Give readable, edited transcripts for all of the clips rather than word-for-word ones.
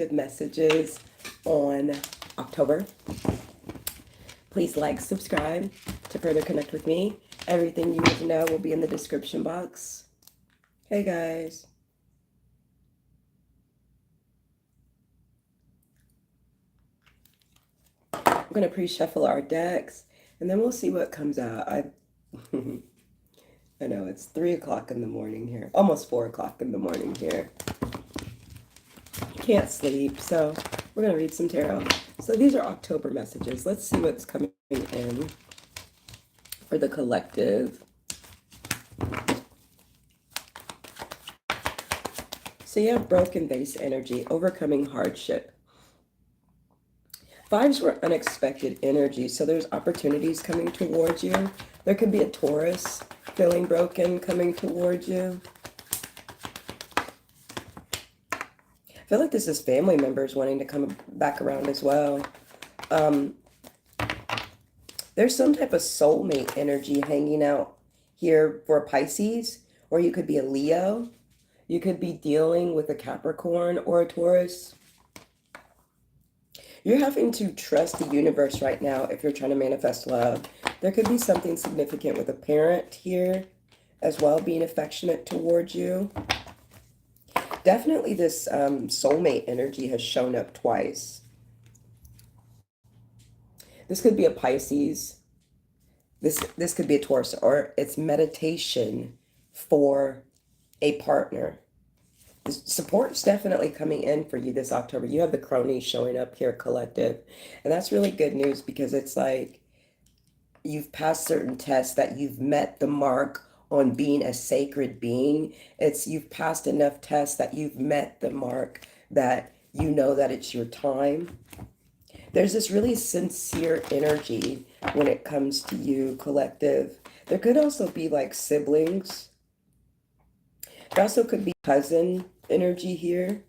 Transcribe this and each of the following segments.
collective messages on October. Please like, subscribe to further connect with me. Everything you need to know will be in the description box. Hey guys. I'm going to pre-shuffle our decks and then we'll see what comes out. I know it's 3 o'clock in the morning here, almost 4 o'clock in the morning here. Can't sleep, so we're going to read some tarot. So these are October messages. Let's see what's coming in for the collective. So you have broken vase energy, overcoming hardship. Fives were unexpected energy, so there's opportunities coming towards you. There could be a Taurus feeling broken coming towards you. I feel like this is family members wanting to come back around as well. There's some type of soulmate energy hanging out here for Pisces, or you could be a Leo. You could be dealing with a Capricorn or a Taurus. You're having to trust the universe right now if you're trying to manifest love. There could be something significant with a parent here as well, being affectionate towards you. Definitely this soulmate energy has shown up twice. This could be a Pisces. This could be a Taurus, or it's meditation for a partner. The support is definitely coming in for you this October. You have the cronies showing up here, collective. And that's really good news because it's like you've passed certain tests, that you've met the mark on being a sacred being. You've passed enough tests that you've met the mark that you know that it's your time. There's this really sincere energy when it comes to you, collective. There could also be like siblings. There also could be cousin energy here.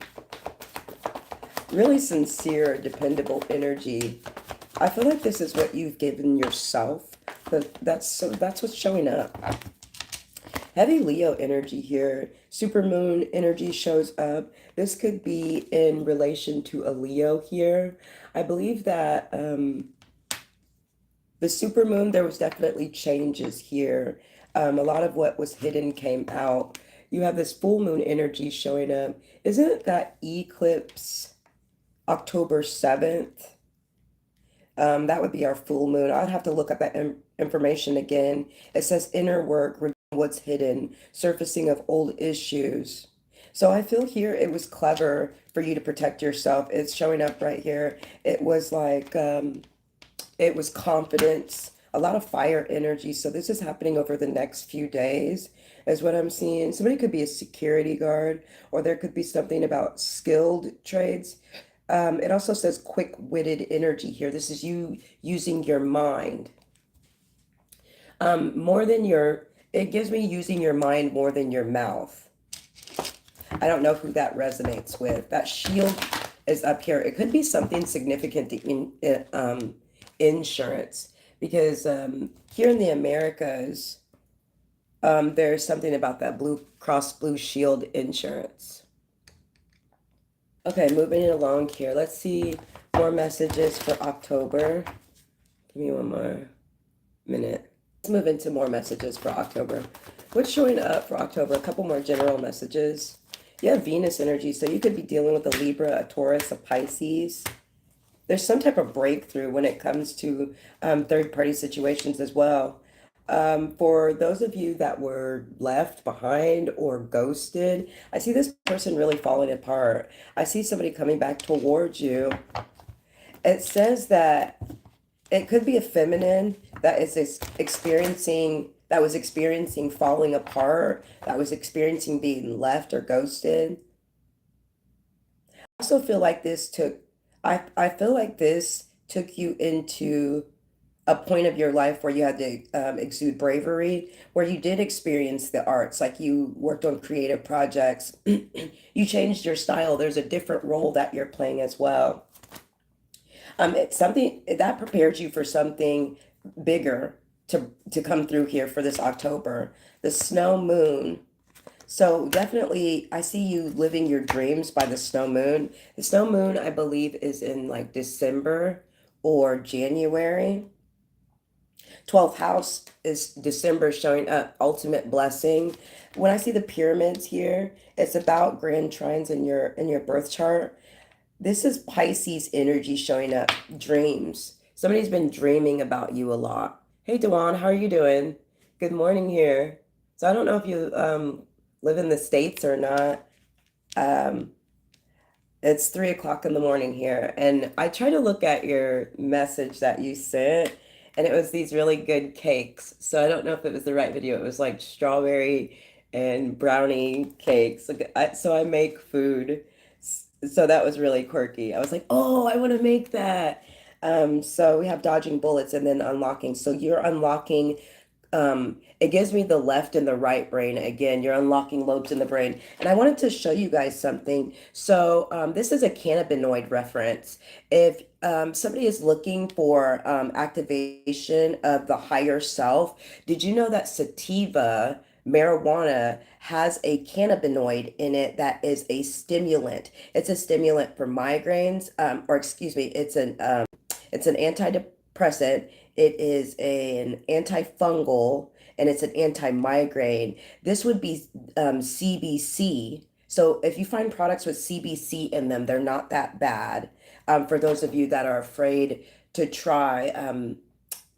Really sincere, dependable energy. I feel like this is what you've given yourself, but that's what's showing up. Heavy Leo energy here. Supermoon energy shows up. This could be in relation to a Leo here. I believe that the supermoon, there was definitely changes here. A lot of what was hidden came out. You have this full moon energy showing up. Isn't that eclipse October 7th? That would be our full moon. I'd have to look up that information again. It says inner work, what's hidden, surfacing of old issues. So I feel here it was clever for you to protect yourself. It's showing up right here. It was like, it was confidence, a lot of fire energy. So this is happening over the next few days is what I'm seeing. Somebody could be a security guard, or there could be something about skilled trades. It also says quick-witted energy here. This is you using your mind. It gives me using your mind more than your mouth. I don't know who that resonates with. That shield is up here. It could be something significant to insurance, because here in the Americas, there's something about that Blue Cross Blue Shield insurance. Okay, moving along here. Let's see more messages for October. Give me one more minute. Let's move into more messages for October. What's showing up for October? A couple more general messages. You have Venus energy, so you could be dealing with a Libra, a Taurus, a Pisces. There's some type of breakthrough when it comes to third-party situations as well. For those of you that were left behind or ghosted, I see this person really falling apart. I see somebody coming back towards you. It says that it could be a feminine that is experiencing falling apart, that was experiencing being left or ghosted. I also feel like I feel like this took you into a point of your life where you had to exude bravery, where you did experience the arts, like you worked on creative projects, you changed your style. There's a different role that you're playing as well. It's something that prepares you for something bigger to come through here for this October. The snow moon So definitely, I see you living your dreams by the snow moon. The snow moon, I believe, is in like December or January. 12th house is December, showing up ultimate blessing. When I see the pyramids here, it's about grand trines in your birth chart. This is Pisces energy showing up, dreams. Somebody's been dreaming about you a lot. Hey, Dewan, how are you doing? Good morning here. So I don't know if you live in the States or not. Um, it's 3 o'clock in the morning here, and I tried to look at your message that you sent, and it was these really good cakes. So I don't know if it was the right video. It was like strawberry and brownie cakes. So I make food. So that was really quirky. I was like, oh, I want to make that. So we have dodging bullets and then unlocking. So you're unlocking, it gives me the left and the right brain. Again, you're unlocking lobes in the brain. And I wanted to show you guys something. So this is a cannabinoid reference. If somebody is looking for activation of the higher self, did you know that sativa, marijuana, has a cannabinoid in it that is a stimulant? It's a stimulant for migraines, or excuse me, it's an antidepressant. It is an antifungal, and it's an anti-migraine. This would be CBC. So if you find products with CBC in them, they're not that bad. For those of you that are afraid to try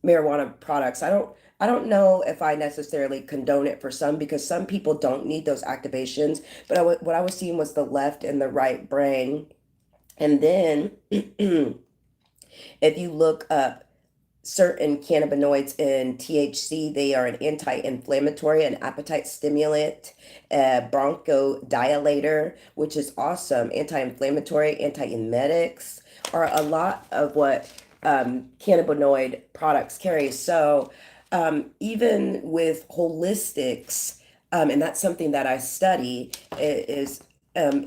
marijuana products, I don't know if I necessarily condone it for some, because some people don't need those activations. But what I was seeing was the left and the right brain. And then if you look up certain cannabinoids in THC, they are an anti-inflammatory, an appetite stimulant, a bronchodilator, which is awesome. Anti-inflammatory, antiemetics are a lot of what cannabinoid products carry. So even with holistics, and that's something that I study, is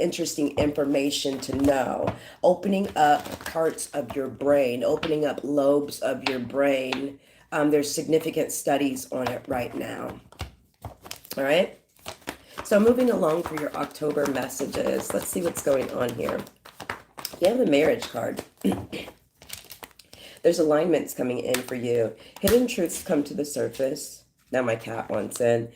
interesting information to know. Opening up parts of your brain, opening up lobes of your brain. There's significant studies on it right now. All right. So moving along for your October messages. Let's see what's going on here. You have the marriage card. There's alignments coming in for you. Hidden truths come to the surface. Now my cat wants in.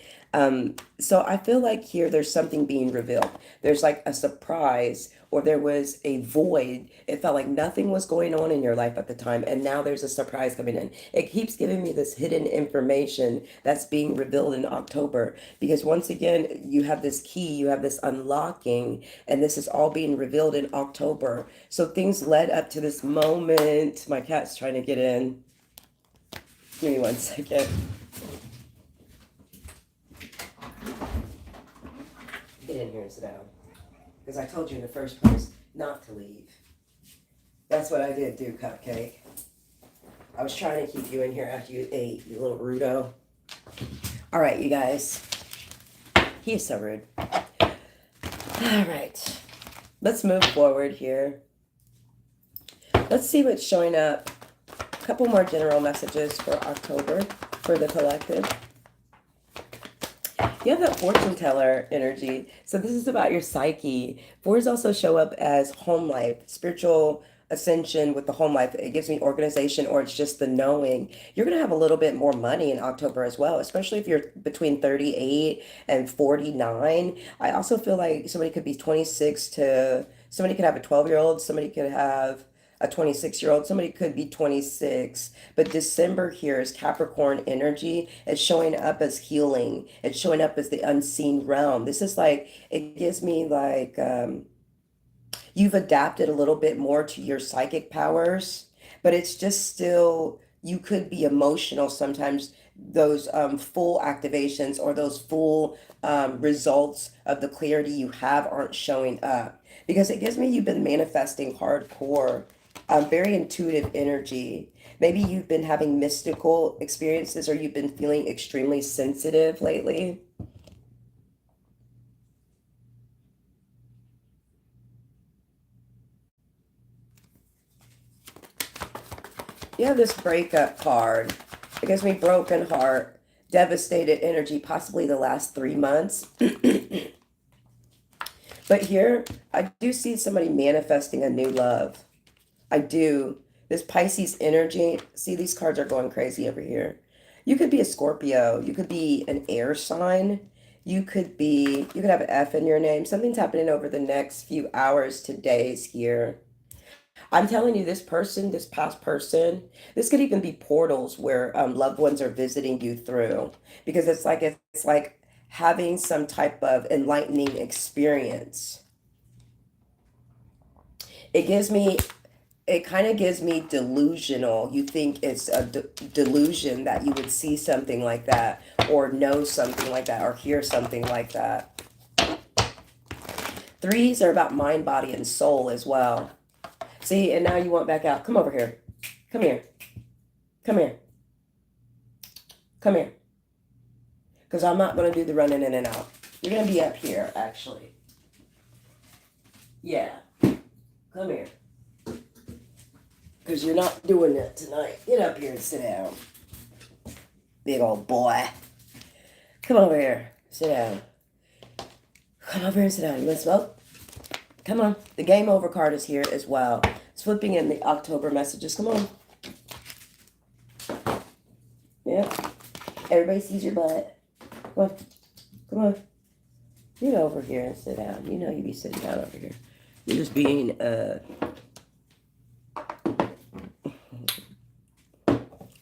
So I feel like here there's something being revealed. There's like a surprise, or there was a void. It felt like nothing was going on in your life at the time, and now there's a surprise coming in. It keeps giving me this hidden information that's being revealed in October, because once again, you have this key, you have this unlocking, and this is all being revealed in October. So things led up to this moment. My cat's trying to get in. Give me 1 second. Get in here and sit down. Because I told you in the first place not to leave. That's what I did do, Cupcake. I was trying to keep you in here after you ate, you little rudo. All right, you guys. He is so rude. All right. Let's move forward here. Let's see what's showing up. A couple more general messages for October for the collective. You have that fortune teller energy. So this is about your psyche. Fours also show up as home life, spiritual ascension with the home life. It gives me organization, or it's just the knowing. You're going to have a little bit more money in October as well, especially if you're between 38 and 49. I also feel like somebody could be 26 to, somebody could have a 12-year-old, somebody could have a 26-year-old, somebody could be 26. But December here is Capricorn energy. It's showing up as healing. It's showing up as the unseen realm. This is like, it gives me like you've adapted a little bit more to your psychic powers, but it's just still, you could be emotional sometimes. Those full activations, or those full results of the clarity you have, aren't showing up, because it gives me you've been manifesting hardcore, very intuitive energy. Maybe you've been having mystical experiences, or you've been feeling extremely sensitive lately. You have this breakup card. It gives me broken heart, devastated energy, possibly the last 3 months. But here, I do see somebody manifesting a new love. I do. This Pisces energy, see, these cards are going crazy over here. You could be a Scorpio. You could be an air sign. You could have an F in your name. Something's happening over the next few hours to days here. I'm telling you, this person, this past person, this could even be portals where loved ones are visiting you through, because it's like having some type of enlightening experience. It gives me it kind of gives me delusional. You think it's a delusion that you would see something like that, or know something like that, or hear something like that. Threes are about mind, body, and soul as well. See, and now you want back out. Come over here. Come here. Come here. Come here. Because I'm not going to do the running in and out. You're going to be up here, actually. Yeah. Come here. Because you're not doing that tonight. Get up here and sit down. Big old boy. Come over here. Sit down. Come over here and sit down. You want to smoke? Come on. The game over card is here as well. It's flipping in the October messages. Come on. Yep. Everybody sees your butt. Come on. Come on. Get over here and sit down. You know you be sitting down over here. You're just being, All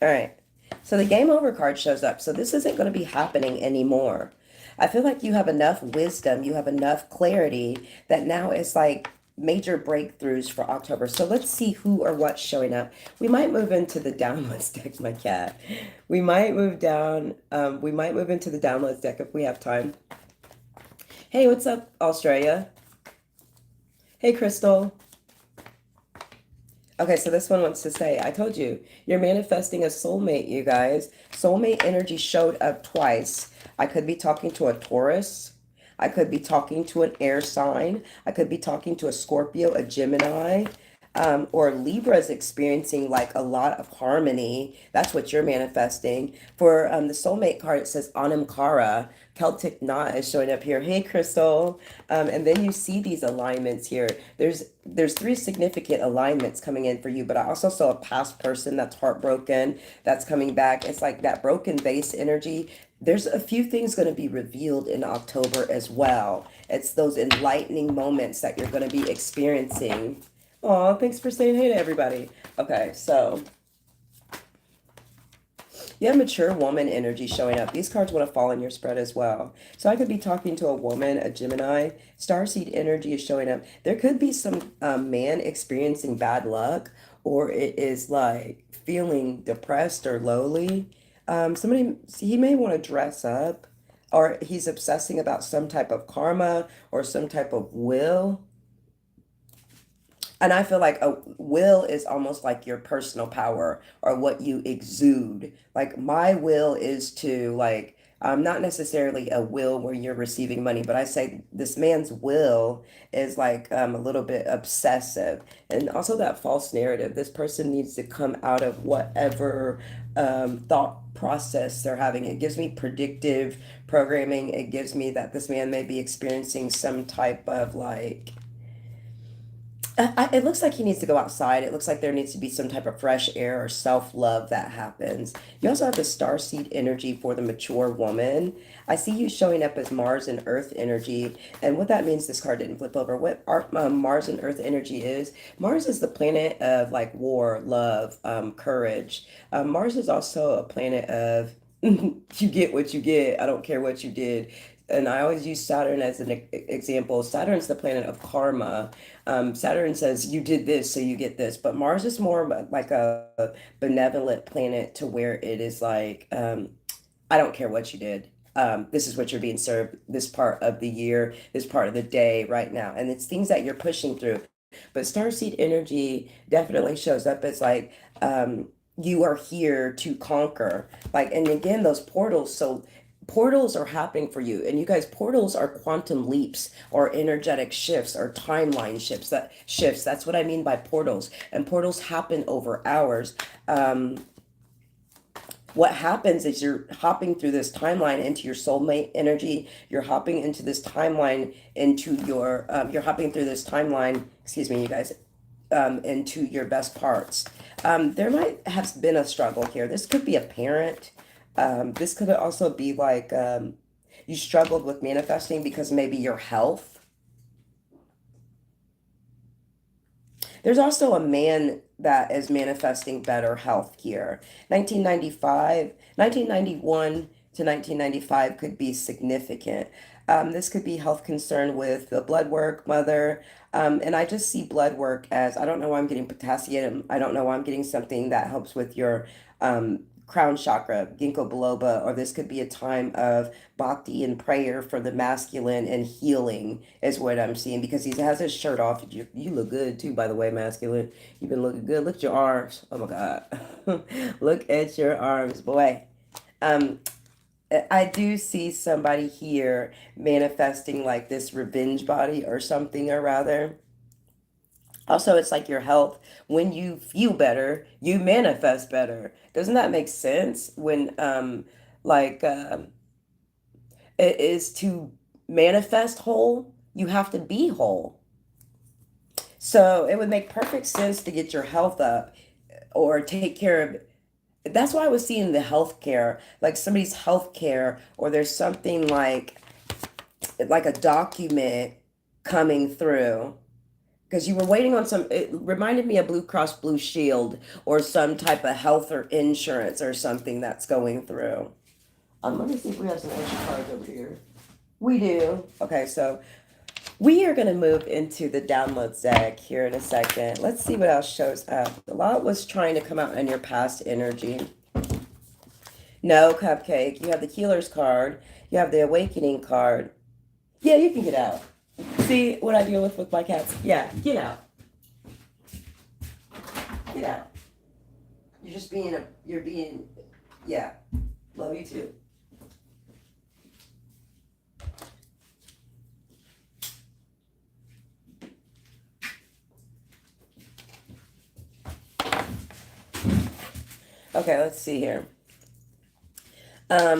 right. So the game over card shows up. So this isn't going to be happening anymore. I feel like you have enough wisdom, you have enough clarity that now it's like major breakthroughs for October. So let's see who or what's showing up. We might move into the downloads deck, my cat. We might move down. We might move into the downloads deck if we have time. Hey, what's up, Australia? Hey, Crystal. Okay, so this one wants to say, I told you, you're manifesting a soulmate, you guys. Soulmate energy showed up twice. I could be talking to a Taurus. I could be talking to an air sign. I could be talking to a Scorpio, a Gemini, or Libra's experiencing like a lot of harmony. That's what you're manifesting. For the soulmate card, it says Anam Celtic knot is showing up here. Hey, Crystal. And then you see these alignments here. There's three significant alignments coming in for you, but I also saw a past person that's heartbroken, that's coming back. It's like that broken vase energy. There's a few things going to be revealed in October as well. It's those enlightening moments that you're going to be experiencing. Oh, thanks for saying hey to everybody. Okay, so you have mature woman energy showing up. These cards want to fall in your spread as well. So I could be talking to a woman, a Gemini. Starseed energy is showing up. There could be some man experiencing bad luck, or it is like feeling depressed or lowly. He may want to dress up, or he's obsessing about some type of karma or some type of will. And I feel like a will is almost like your personal power or what you exude. Like my will is to like, not necessarily a will where you're receiving money, but I say this man's will is like a little bit obsessive. And also that false narrative. This person needs to come out of whatever thought process they're having. It gives me predictive programming. It gives me that this man may be experiencing some type of like, it looks like he needs to go outside. It looks like there needs to be some type of fresh air or self-love that happens. You also have the starseed energy for the mature woman. I see you showing up as Mars and Earth energy. And what that means, this card didn't flip over. What Mars and Earth energy is, Mars is the planet of like war, love, courage. Mars is also a planet of you get what you get. I don't care what you did. And I always use Saturn as an example. Saturn's the planet of karma. Saturn says you did this, so you get this. But Mars is more like a benevolent planet to where it is like, I don't care what you did. This is what you're being served this part of the year, this part of the day right now. And it's things that you're pushing through. But starseed energy definitely shows up as like, you are here to conquer. Like, and again, those portals. So portals are happening for you, and you guys, portals are quantum leaps or energetic shifts or timeline shifts. That's what I mean by portals. And portals happen over hours. what happens is you're hopping through this timeline into your soulmate energy. You're hopping into this timeline into your, you're hopping through this timeline, excuse me, you guys, into your best parts. There might have been a struggle here. This could be a parent. This could also be like you struggled with manifesting because maybe your health. There's also a man that is manifesting better health here. 1991 to 1995 could be significant. This could be health concern with the blood work, mother. And I just see blood work as I don't know why I'm getting potassium. I don't know why I'm getting something that helps with your crown chakra, ginkgo biloba, or this could be a time of bhakti and prayer for the masculine and healing is what I'm seeing because he has his shirt off. You look good too, by the way, masculine. You've been looking good. Look at your arms. Oh my God. Look at your arms, boy. Um, I do see somebody here manifesting like this revenge body or something or rather. Also, it's like your health. When you feel better, you manifest better. Doesn't that make sense? When like it is to manifest whole, you have to be whole. So it would make perfect sense to get your health up or take care of. That's why I was seeing the healthcare, like somebody's healthcare, or there's something like a document coming through because you were waiting on some, it reminded me of Blue Cross Blue Shield or some type of health or insurance or something that's going through. Let me see if we have some extra cards over here. We do. Okay, so we are going to move into the download deck here in a second. Let's see what else shows up. A lot was trying to come out in your past energy. No, Cupcake. You have the Healer's card. You have the Awakening card. Yeah, you can get out. See what I deal with my cats? Yeah, get out. Get out. You're being, yeah. Love you too. Okay, let's see here. Um,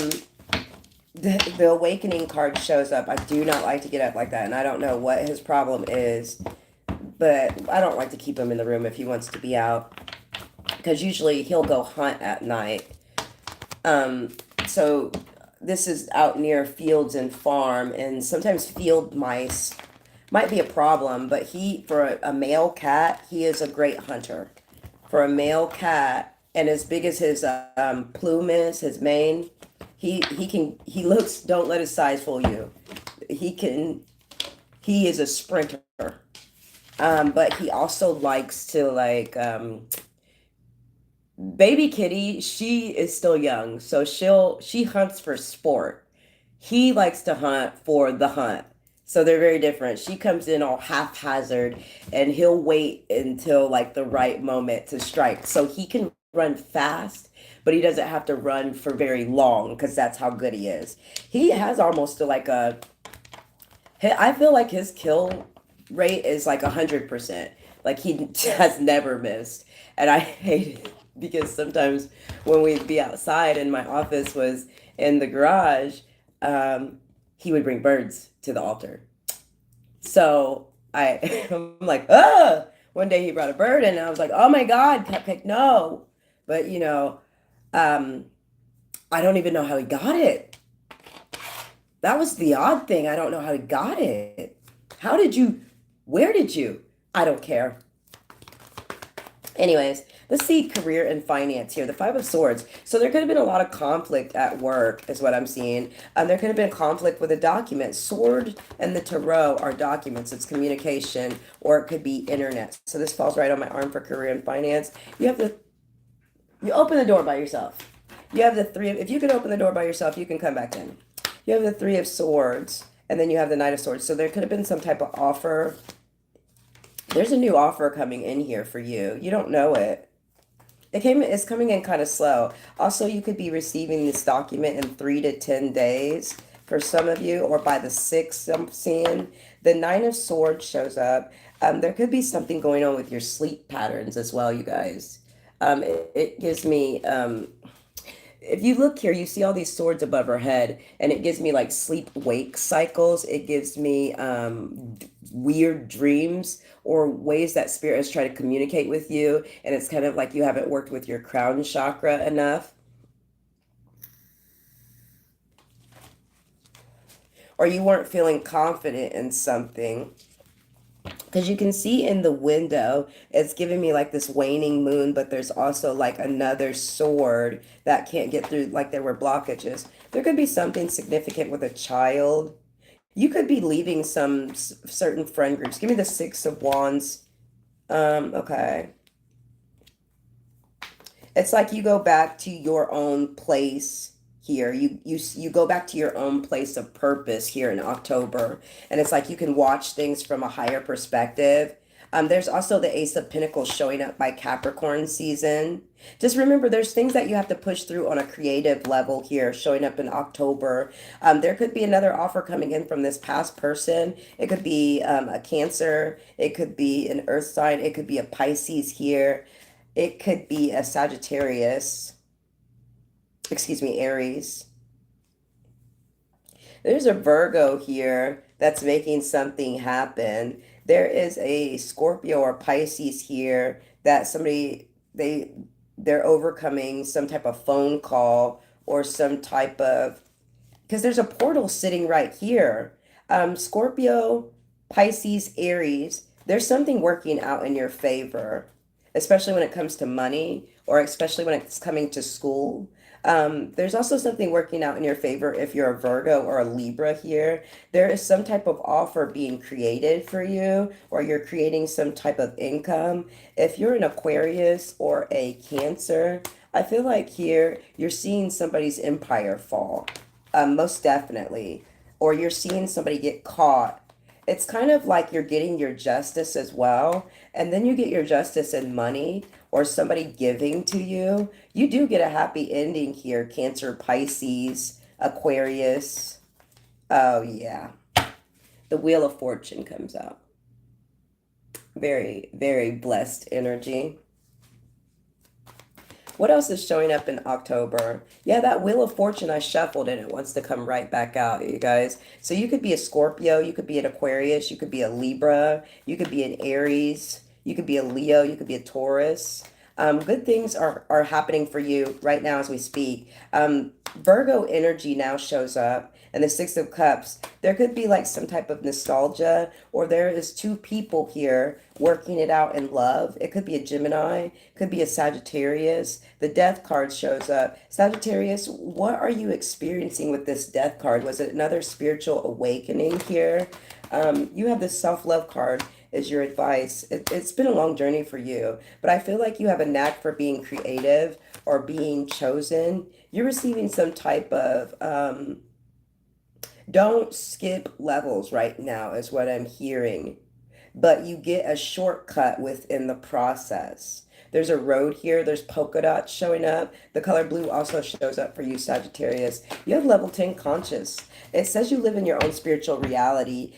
the Awakening card shows up. I do not like to get up like that, and I don't know what his problem is, but I don't like to keep him in the room if he wants to be out, because usually he'll go hunt at night. So this is out near fields and farm, and sometimes field mice might be a problem, but for a male cat, he is a great hunter. For a male cat, and as big as his plume is, his mane, he looks. Don't let his size fool you. He can. He is a sprinter, but he also likes to baby kitty. She is still young, so she hunts for sport. He likes to hunt for the hunt. So they're very different. She comes in all haphazard and he'll wait until like the right moment to strike. So he can run fast, but he doesn't have to run for very long because that's how good he is. He has almost like I feel like his kill rate is like 100%. Like he has never missed. And I hate it because sometimes when we'd be outside and my office was in the garage, he would bring birds to the altar. So I'm like, ah! One day he brought a bird and I was like, oh my God, Cupcake, no. But um, I don't even know how he got it. That was the odd thing. I don't know how he got it. Where did you? I don't care. Anyways, let's see career and finance here. The Five of Swords. So there could have been a lot of conflict at work is what I'm seeing. There could have been conflict with a document. Sword and the Tarot are documents. It's communication or it could be internet. So this falls right on my arm for career and finance. You open the door by yourself. You have if you can open the door by yourself, you can come back in. You have the Three of Swords and then you have the Knight of Swords. So there could have been some type of offer. There's a new offer coming in here for you. You don't know it. It's coming in kind of slow. Also, you could be receiving this document in 3 to 10 days for some of you, or by the 6th, I'm seeing. The Nine of Swords shows up. There could be something going on with your sleep patterns as well, you guys. It gives me, if you look here, you see all these swords above her head, and it gives me like sleep-wake cycles. It gives me weird dreams or ways that spirit has tried to communicate with you, and it's kind of like you haven't worked with your crown chakra enough, or you weren't feeling confident in something. Because you can see in the window, it's giving me like this waning moon, but there's also like another sword that can't get through, like there were blockages. There could be something significant with a child. You could be leaving some certain friend groups. Give me the Six of Wands. Okay. It's like you go back to your own place here. You go back to your own place of purpose here in October, and it's like you can watch things from a higher perspective. There's also the Ace of Pentacles showing up by Capricorn season. Just remember, there's things that you have to push through on a creative level here, showing up in October. There could be another offer coming in from this past person. It could be a Cancer. It could be an Earth sign. It could be a Pisces here. It could be a Sagittarius, excuse me, Aries. There's a Virgo here that's making something happen. There is a Scorpio or Pisces here that they're overcoming some type of phone call or some type of, because there's a portal sitting right here. Scorpio, Pisces, Aries, there's something working out in your favor, especially when it comes to money or especially when it's coming to school. There's also something working out in your favor if you're a Virgo or a Libra here. There is some type of offer being created for you, or you're creating some type of income. If you're an Aquarius or a Cancer, I feel like here you're seeing somebody's empire fall, most definitely, or you're seeing somebody get caught. It's kind of like you're getting your justice as well, and then you get your justice in money or somebody giving to you. You do get a happy ending here, Cancer, Pisces, Aquarius. Oh, yeah. The Wheel of Fortune comes out. Very, very blessed energy. What else is showing up in October? Yeah, that Wheel of Fortune I shuffled and it wants to come right back out, you guys. So you could be a Scorpio, you could be an Aquarius, you could be a Libra, you could be an Aries, you could be a Leo, you could be a Taurus. Good things are happening for you right now as we speak. Virgo energy now shows up, and the Six of Cups. There could be like some type of nostalgia, or there is two people here working it out in love. It could be a Gemini, could be a Sagittarius. The Death card shows up. Sagittarius, what are you experiencing with this Death card? Was it another spiritual awakening here? You have the Self-Love card is your advice. It's been a long journey for you, but I feel like you have a knack for being creative or being chosen. You're receiving some type of don't skip levels right now is what I'm hearing, but you get a shortcut within the process. There's a road here. There's polka dots showing up. The color blue also shows up for you, Sagittarius. You have level 10 conscious. It says you live in your own spiritual reality.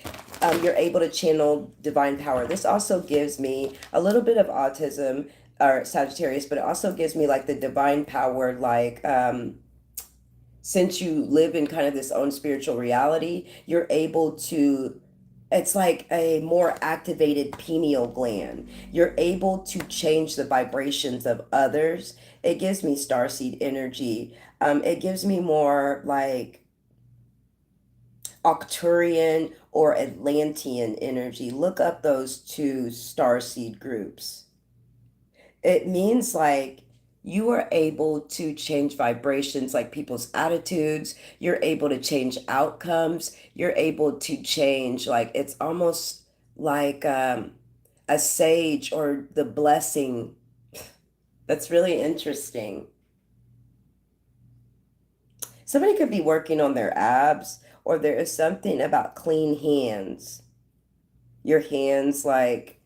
You're able to channel divine power. This also gives me a little bit of autism or Sagittarius, but it also gives me like the divine power, like since you live in kind of this own spiritual reality, you're able to, it's like a more activated pineal gland. You're able to change the vibrations of others. It gives me starseed energy. It gives me more like Arcturian or Atlantean energy. Look up those two starseed groups. It means like you are able to change vibrations, like people's attitudes. You're able to change outcomes. You're able to change, like, it's almost like a sage or the blessing. That's really interesting. Somebody could be working on their abs, or there is something about clean hands. Your hands, like,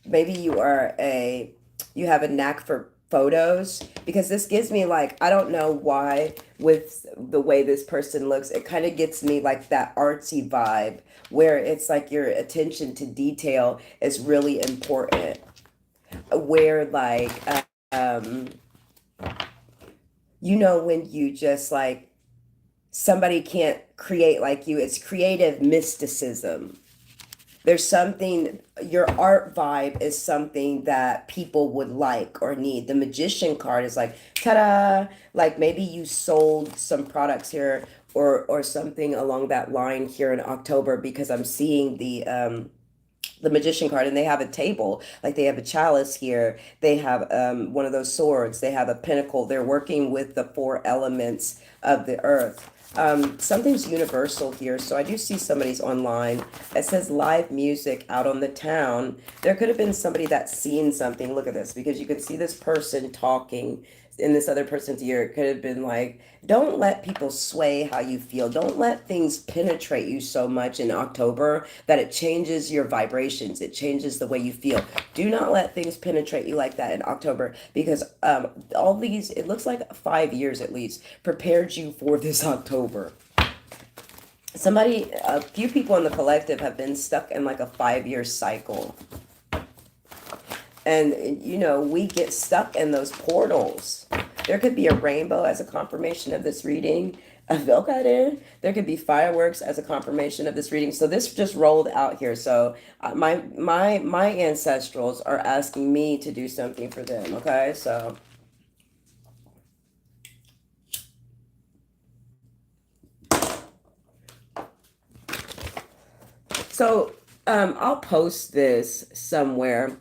maybe you have a knack for photos, because this gives me like, I don't know why, with the way this person looks, it kind of gets me like that artsy vibe where it's like your attention to detail is really important, where like you know, when you just like somebody can't create like you, it's creative mysticism. There's something, your art vibe is something that people would like or need. The magician card is like, ta-da, like maybe you sold some products here or something along that line here in October, because I'm seeing the magician card, and they have a table, like they have a chalice here, they have one of those swords, they have a pinnacle, they're working with the four elements of the earth. Something's universal here. So I do see somebody's online. It says live music out on the town. There could have been somebody that's seen something. Look at this, because you can see this person talking in this other person's ear. It could have been like, don't let people sway how you feel. Don't let things penetrate you so much in October that it changes your vibrations. It changes the way you feel. Do not let things penetrate you like that in October, because all these, it looks like 5 years at least, prepared you for this October. Somebody, a few people in the collective have been stuck in like a 5 year cycle. And, you know, we get stuck in those portals. There could be a rainbow as a confirmation of this reading. There could be fireworks as a confirmation of this reading. So this just rolled out here. So my ancestrals are asking me to do something for them. Okay, so I'll post this somewhere,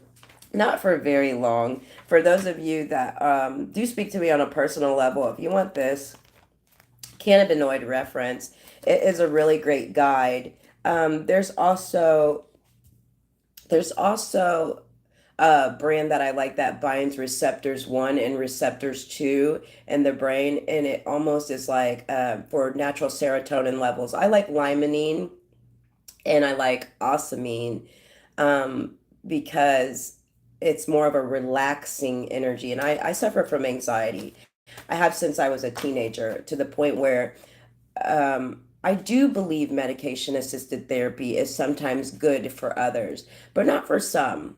not for very long. For those of you that do speak to me on a personal level, if you want this cannabinoid reference, it is a really great guide. There's also a brand that I like that binds receptors 1 and receptors 2 in the brain, and it almost is like for natural serotonin levels. I like limonene and I like osamine, because it's more of a relaxing energy. And I suffer from anxiety. I have since I was a teenager, to the point where I do believe medication assisted therapy is sometimes good for others, but not for some.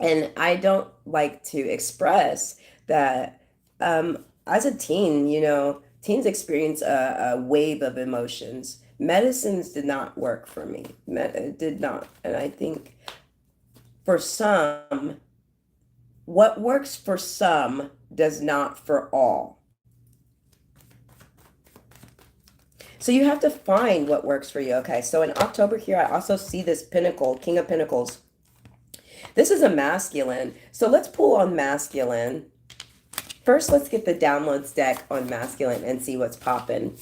And I don't like to express that as a teen, you know, teens experience a wave of emotions. Medicines did not work for me. It did not. And I think for some, what works for some does not for all. So you have to find what works for you. Okay, so in October here, I also see this pinnacle, King of Pentacles. This is a masculine. So let's pull on masculine. First, let's get the downloads deck on masculine and see what's popping.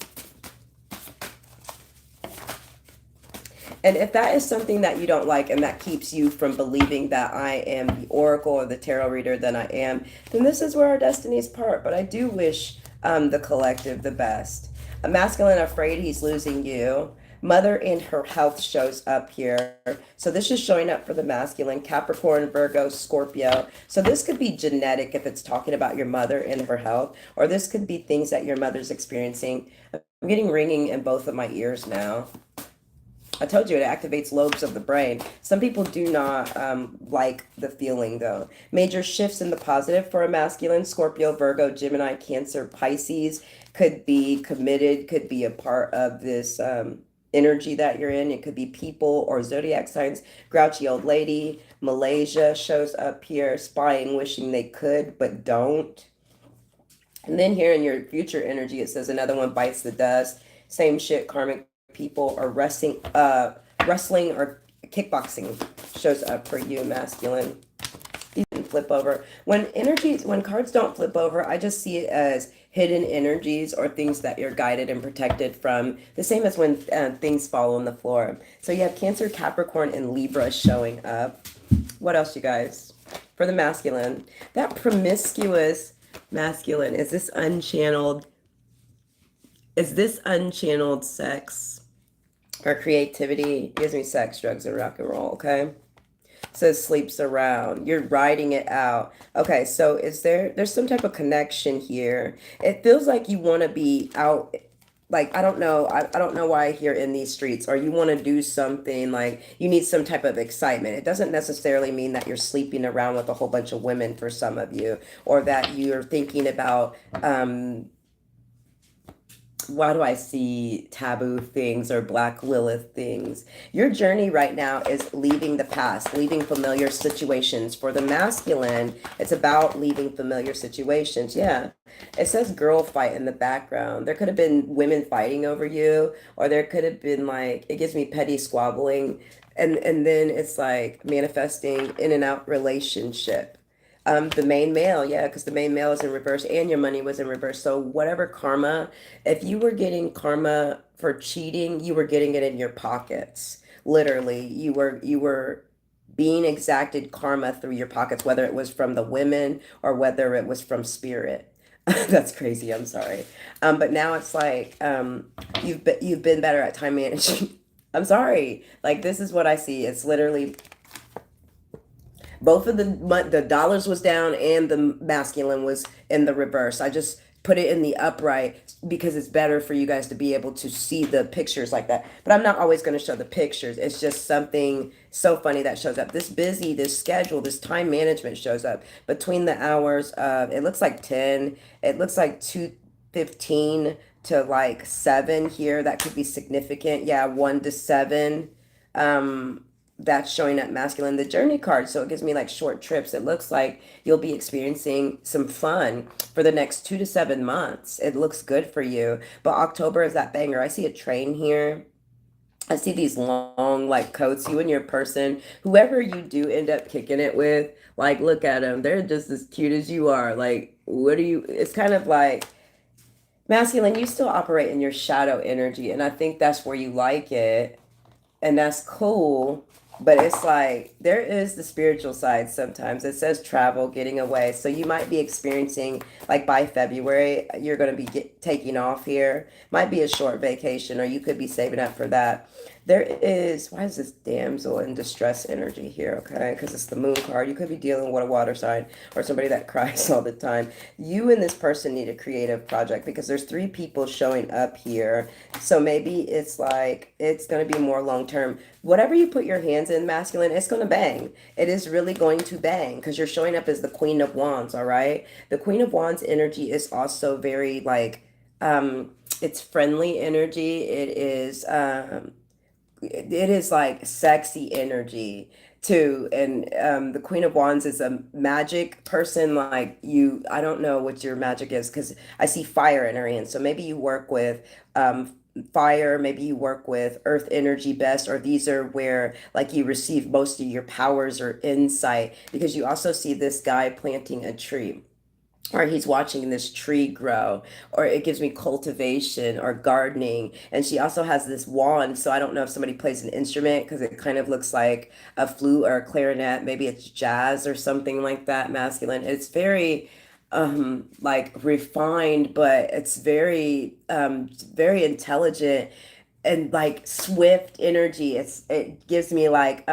And if that is something that you don't like and that keeps you from believing that I am the oracle or the tarot reader that I am, then this is where our destinies part. But I do wish the collective the best. A masculine afraid he's losing you. Mother in her health shows up here. So this is showing up for the masculine. Capricorn, Virgo, Scorpio. So this could be genetic if it's talking about your mother in her health. Or this could be things that your mother's experiencing. I'm getting ringing in both of my ears now. I told you it activates lobes of the brain. Some people do not like the feeling though. Major shifts in the positive for a masculine. Scorpio, Virgo, Gemini, Cancer, Pisces. Could be committed, could be a part of this energy that you're in. It could be people or zodiac signs. Grouchy old lady. Malaysia shows up here. Spying, wishing they could but don't. And then here in your future energy, it says another one bites the dust. Same shit, karmic people are wrestling or kickboxing shows up for you, masculine. These didn't flip over. When cards don't flip over, I just see it as hidden energies or things that you're guided and protected from. The same as when things fall on the floor. So you have Cancer, Capricorn, and Libra showing up. What else, you guys? For the masculine, that promiscuous masculine, is this unchanneled sex or creativity? It gives me sex, drugs, and rock and roll. Okay, says sleeps around, you're riding it out. Okay, so there's some type of connection here. It feels like you want to be out, like I don't know why I hear in these streets, or you want to do something, like you need some type of excitement. It doesn't necessarily mean that you're sleeping around with a whole bunch of women for some of you, or that you're thinking about why do I see taboo things or Black Lilith things? Your journey right now is leaving the past, leaving familiar situations. For the masculine, it's about leaving familiar situations. Yeah. It says girl fight in the background. There could have been women fighting over you, or there could have been like, it gives me petty squabbling. And then it's like manifesting in and out relationship. The main male, yeah, because the main male is in reverse and your money was in reverse. So whatever karma, if you were getting karma for cheating, you were getting it in your pockets. Literally, you were being exacted karma through your pockets, whether it was from the women or whether it was from spirit. That's crazy. I'm sorry. But now it's like you've been better at time management. I'm sorry. Like this is what I see. It's literally both of the dollars was down and the masculine was in the reverse. I just put it in the upright because it's better for you guys to be able to see the pictures like that. But I'm not always going to show the pictures. It's just something so funny that shows up. This busy, this schedule, this time management shows up between the hours of, it looks like 10, it looks like 2:15 to like 7 here. That could be significant. Yeah, 1 to 7. That's showing up masculine, the journey card. So it gives me like short trips. It looks like you'll be experiencing some fun for the next 2 to 7 months. It looks good for you. But October is that banger. I see a train here. I see these long like coats. You and your person, whoever you do end up kicking it with, like look at them. They're just as cute as you are. Like, what are you? It's kind of like masculine. You still operate in your shadow energy, and I think that's where you like it, and that's cool. But it's like there is the spiritual side sometimes. It says travel, getting away. So you might be experiencing, like by February, you're going to be taking off here. Might be a short vacation, or you could be saving up for that. There is, why is this damsel in distress energy here? Okay, because it's the moon card. You could be dealing with a water sign or somebody that cries all the time. You and this person need a creative project because there's 3 people showing up here. So maybe it's like, it's going to be more long term. Whatever you put your hands in, masculine, it's going to bang. It is really going to bang because you're showing up as the Queen of Wands, all right? The Queen of Wands energy is also very like, it's friendly energy. It is like sexy energy too. And the Queen of Wands is a magic person like you. I don't know what your magic is because I see fire in her hand. So maybe you work with fire, maybe you work with earth energy best, or these are where like you receive most of your powers or insight, because you also see this guy planting a tree, or he's watching this tree grow, or it gives me cultivation or gardening. And she also has this wand, so I don't know if somebody plays an instrument because it kind of looks like a flute or a clarinet. Maybe it's jazz or something like that, masculine. It's very like refined, but it's very intelligent and like swift energy. It gives me like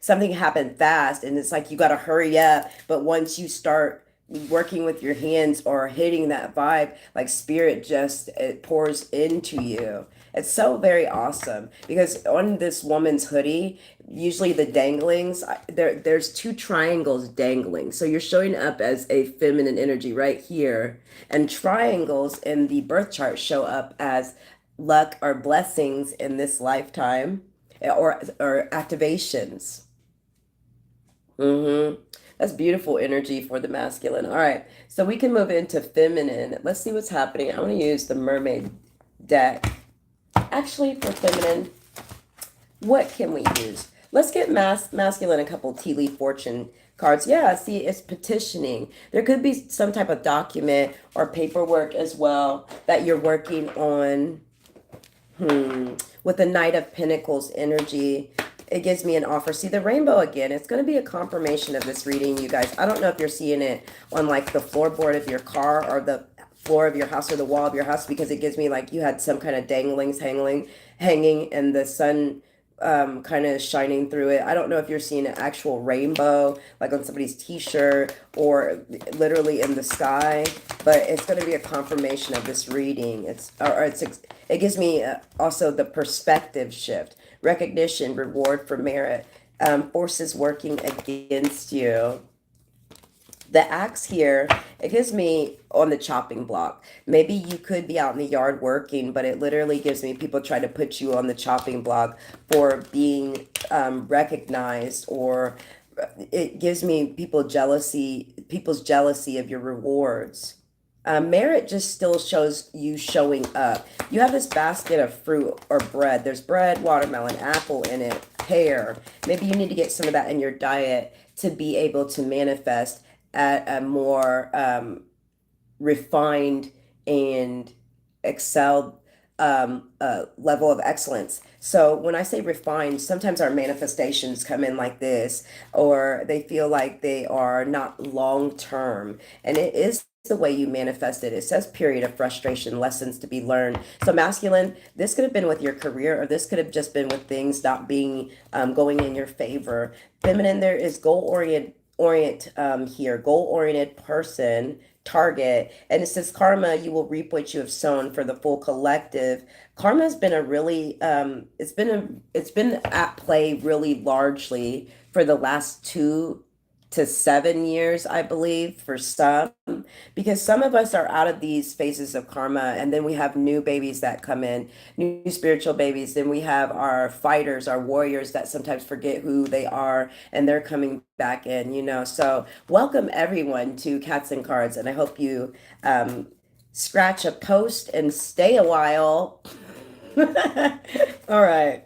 something happened fast, and it's like you got to hurry up, but once you start working with your hands or hitting that vibe, like spirit just it pours into you. It's so very awesome because on this woman's hoodie, usually the danglings, there's 2 triangles dangling. So you're showing up as a feminine energy right here, and triangles in the birth chart show up as luck or blessings in this lifetime, or activations. Mm-hmm. That's beautiful energy for the masculine. All right, so we can move into feminine. Let's see what's happening. I want to use the mermaid deck. Actually, for feminine, what can we use? Let's get masculine a couple tea leaf fortune cards. Yeah, see, it's petitioning. There could be some type of document or paperwork as well that you're working on. With the Knight of Pentacles energy, it gives me an offer. See the rainbow again. It's going to be a confirmation of this reading, you guys. I don't know if you're seeing it on like the floorboard of your car or the floor of your house or the wall of your house, because it gives me like you had some kind of danglings hanging and the sun kind of shining through it. I don't know if you're seeing an actual rainbow like on somebody's t-shirt or literally in the sky, but it's going to be a confirmation of this reading. It gives me also the perspective shift, recognition, reward for merit, forces working against you. The axe here, it gives me on the chopping block. Maybe you could be out in the yard working, but it literally gives me people try to put you on the chopping block for being recognized, or it gives me people's jealousy of your rewards. Merit just still shows you showing up. You have this basket of fruit or bread. There's bread, watermelon, apple in it, pear. Maybe you need to get some of that in your diet to be able to manifest at a more refined and excelled level of excellence. So when I say refined, sometimes our manifestations come in like this, or they feel like they are not long term. And it is the way you manifest it. It says period of frustration, lessons to be learned. So masculine, this could have been with your career, or this could have just been with things not being going in your favor. Feminine, there is goal oriented person, target, and it says karma, you will reap what you have sown for the full collective. Karma has been a really it's been at play really largely for the last 2 to 7 years, I believe, for some, because some of us are out of these phases of karma, and then we have new babies that come in, new spiritual babies. Then we have our fighters, our warriors that sometimes forget who they are, and they're coming back in, So welcome everyone to Catz N Cardz, and I hope you scratch a post and stay a while. All right.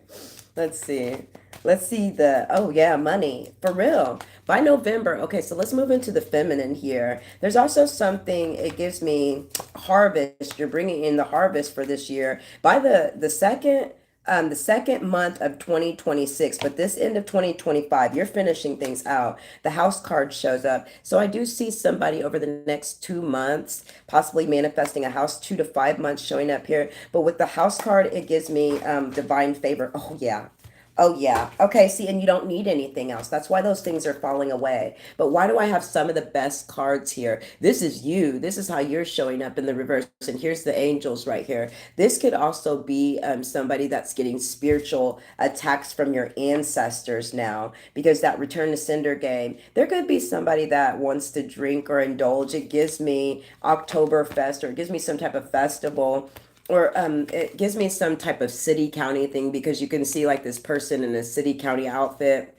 Let's see. Let's see oh yeah, money. For real. By November. Okay, so let's move into the feminine here. There's also something, it gives me harvest. You're bringing in the harvest for this year. By the second month of 2026, but this end of 2025, you're finishing things out. The house card shows up. So I do see somebody over the next 2 months, possibly manifesting a house, 2 to 5 months showing up here. But with the house card, it gives me divine favor. Oh, yeah. Oh, yeah. Okay, see, and you don't need anything else. That's why those things are falling away. But why do I have some of the best cards here? This is you. This is how you're showing up in the reverse. And here's the angels right here. This could also be somebody that's getting spiritual attacks from your ancestors now, because that return to sender game. There could be somebody that wants to drink or indulge. It gives me Oktoberfest, or it gives me some type of festival, or it gives me some type of city county thing, because you can see like this person in a city county outfit.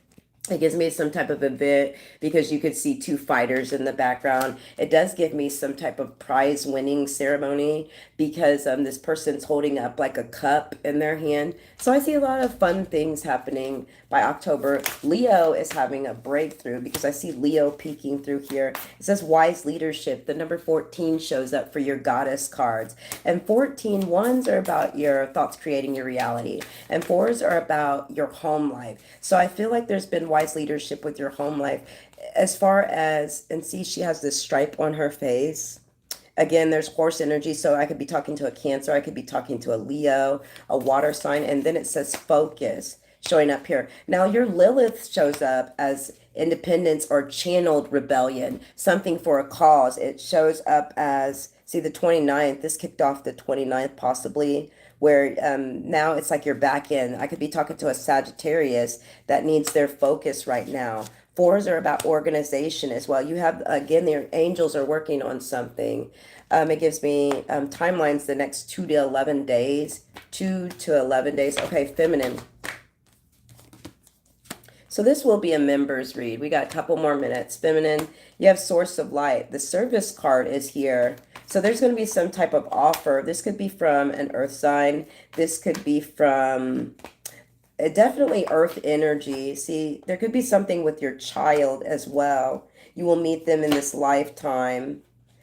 It gives me some type of event because you could see two fighters in the background. It does give me some type of prize winning ceremony, because this person's holding up like a cup in their hand. So I see a lot of fun things happening by October. Leo is having a breakthrough, because I see Leo peeking through here. It says wise leadership. The number 14 shows up for your goddess cards. And 14 ones are about your thoughts creating your reality. And fours are about your home life. So I feel like there's been wise leadership with your home life, as far as, and see, she has this stripe on her face. Again, there's horse energy, so I could be talking to a Cancer, I could be talking to a Leo, a water sign, and then it says focus showing up here. Now your Lilith shows up as independence or channeled rebellion, something for a cause. It shows up as, see, the 29th. This kicked off the 29th possibly, where now it's like you're back in. I could be talking to a Sagittarius that needs their focus right now. Fours are about organization as well. You have, again, their angels are working on something. It gives me timelines the next 2 to 11 days. 2 to 11 days. Okay, feminine. So this will be a members read. We got a couple more minutes. Feminine, you have source of light. The service card is here. So there's going to be some type of offer. This could be from an earth sign. This could be from definitely earth energy. See, there could be something with your child as well. You will meet them in this lifetime.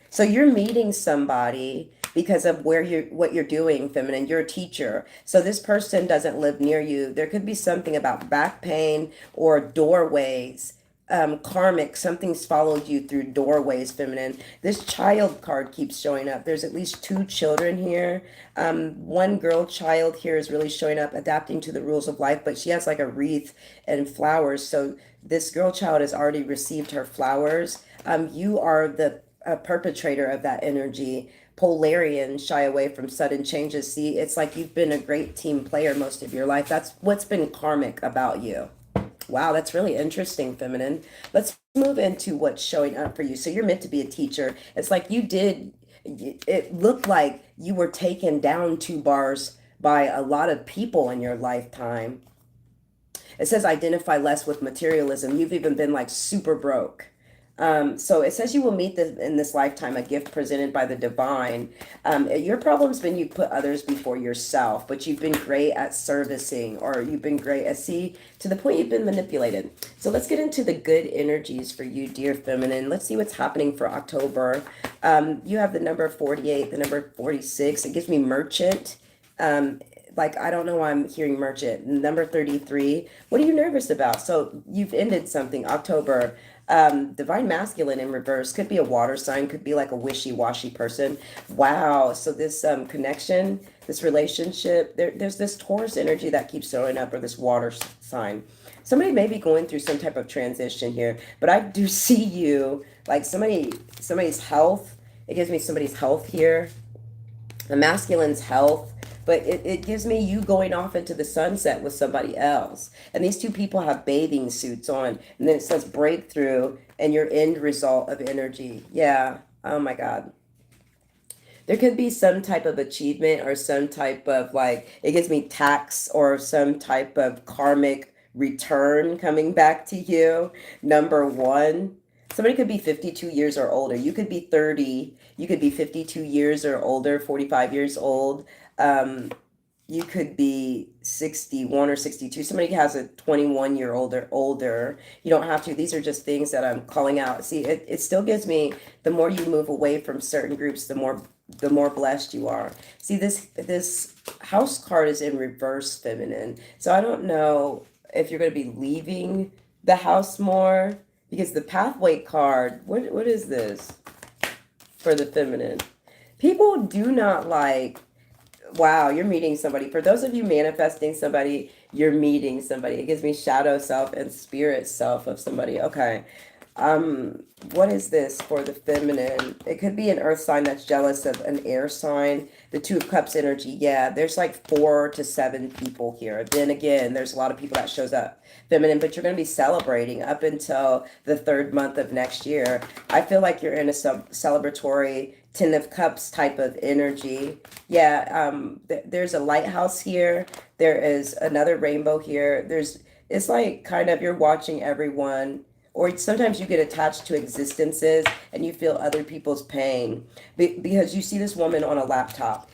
So you're meeting somebody because of what you're doing, feminine. You're a teacher. So this person doesn't live near you. There could be something about back pain or doorways. Karmic, something's followed you through doorways, feminine. This child card keeps showing up. There's at least 2 children here. One girl child here is really showing up, adapting to the rules of life, but she has like a wreath and flowers. So this girl child has already received her flowers. You are the perpetrator of that energy. Polarian, shy away from sudden changes. See, it's like you've been a great team player most of your life. That's what's been karmic about you. Wow, that's really interesting, feminine. Let's move into what's showing up for you. So you're meant to be a teacher. It's like it looked like you were taken down 2 bars by a lot of people in your lifetime. It says identify less with materialism. You've even been like super broke. So it says you will meet in this lifetime a gift presented by the divine. Your problem's been you put others before yourself, but you've been great at servicing, or you've been great at, see, to the point you've been manipulated. So let's get into the good energies for you, dear feminine. Let's see what's happening for October. You have the number 48, the number 46. It gives me merchant. Like, I don't know why I'm hearing merchant. Number 33. What are you nervous about? So you've ended something. October. Divine masculine in reverse could be a water sign, could be like a wishy-washy person. Wow. So this connection, this relationship, there's this Taurus energy that keeps showing up, or this water sign. Somebody may be going through some type of transition here, but I do see you like somebody's health. It gives me somebody's health here. The masculine's health, but it gives me you going off into the sunset with somebody else. And these two people have bathing suits on. And then it says breakthrough and your end result of energy. Yeah. Oh my God. There could be some type of achievement, or some type of, like, it gives me tax or some type of karmic return coming back to you. Number one. Somebody could be 52 years or older. You could be 30. You could be 52 years or older, 45 years old. Um, you could be 61 or 62. Somebody has a 21-year older. You don't have to. These are just things that I'm calling out. See, it still gives me, the more you move away from certain groups, the more blessed you are. See, this house card is in reverse, feminine. So I don't know if you're going to be leaving the house more, because the pathway card, what is this for the feminine? People do not like, wow, you're meeting somebody. For those of you manifesting somebody, you're meeting somebody. It gives me shadow self and spirit self of somebody. Okay. What is this for the feminine? It could be an earth sign that's jealous of an air sign. The Two of Cups energy. Yeah, there's like 4 to 7 people here. Then again, there's a lot of people that shows up feminine, but you're going to be celebrating up until the 3rd month of next year. I feel like you're in a celebratory Ten of Cups type of energy. Yeah, there's a lighthouse here. There is another rainbow here. It's like kind of you're watching everyone, or sometimes you get attached to existences and you feel other people's pain because you see this woman on a laptop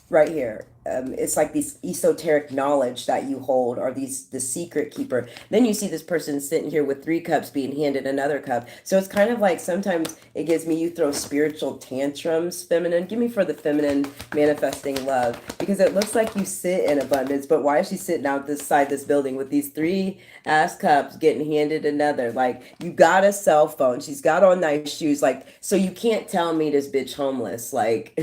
right here. It's like this esoteric knowledge that you hold, or the secret keeper. Then you see this person sitting here with 3 cups being handed another cup. So it's kind of like, sometimes it gives me you throw spiritual tantrums, feminine. Give me for the feminine manifesting love, because it looks like you sit in abundance. But why is she sitting out this side this building with these 3 ass cups getting handed another? Like, you got a cell phone, she's got on nice shoes, like, so you can't tell me this bitch homeless. Like,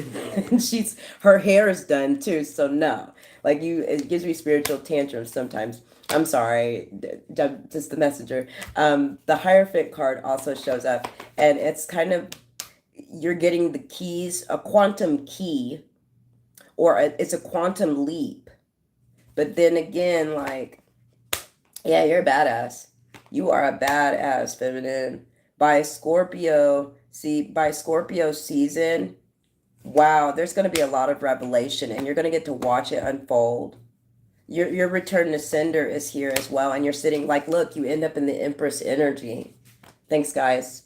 her hair is done too. So no, like, it gives me spiritual tantrums sometimes. I'm sorry, just the messenger. The Hierophant card also shows up, and it's kind of, you're getting the keys, a quantum key, or it's a quantum leap. But then again, like, yeah, you're a badass. You are a badass, feminine. By Scorpio, see, by Scorpio season, wow, there's going to be a lot of revelation, and you're going to get to watch it unfold. Your return to sender is here as well, and you're sitting, like, look, you end up in the Empress energy. Thanks, guys.